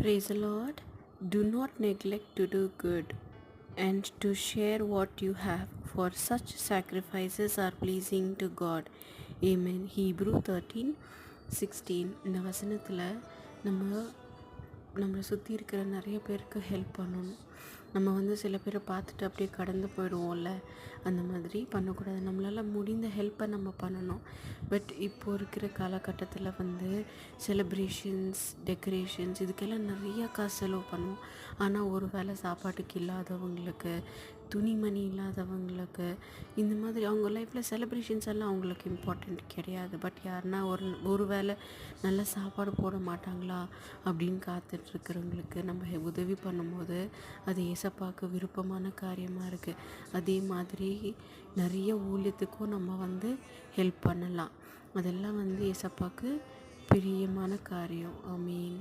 Praise the Lord. Do not neglect to do good and to share what you have, for such sacrifices are pleasing to God. Amen. Hebrew 13:16. இந்த வசனத்தில் நம்மளை சுற்றி இருக்கிற நிறைய பேருக்கு help பண்ணணும். நம்ம சில பேரை பார்த்துட்டு அப்படியே கடந்து போயிடுவோம்ல, அந்த மாதிரி பண்ணக்கூடாது. நம்மளால் முடிந்த ஹெல்ப்பை நம்ம பண்ணணும். பட் இப்போது இருக்கிற காலகட்டத்தில் செலிப்ரேஷன்ஸ், டெக்கரேஷன்ஸ் இதுக்கெல்லாம் நிறையா காசு செலவு பண்ணுவோம். ஆனால் ஒரு வேளை சாப்பாட்டுக்கு இல்லாதவங்களுக்கு, துணிமணி இல்லாதவங்களுக்கு, இந்த மாதிரி அவங்க லைஃப்பில் செலிப்ரேஷன்ஸ் எல்லாம் அவங்களுக்கு இம்பார்ட்டண்ட் கிடையாது. பட் யாருன்னா ஒரு வேளை நல்ல சாப்பாடு போட மாட்டாங்களா அப்படின்னு காத்துட்ருக்கிறவங்களுக்கு நம்ம உதவி பண்ணும்போது அது ஏசப்பாவுக்கு விருப்பமான காரியமாக இருக்குது. அதே மாதிரி நிறைய ஊழியத்துக்கும் நம்ம ஹெல்ப் பண்ணலாம். அதெல்லாம் ஏசப்பாவுக்கு பிரியமான காரியம். ஆமீன்.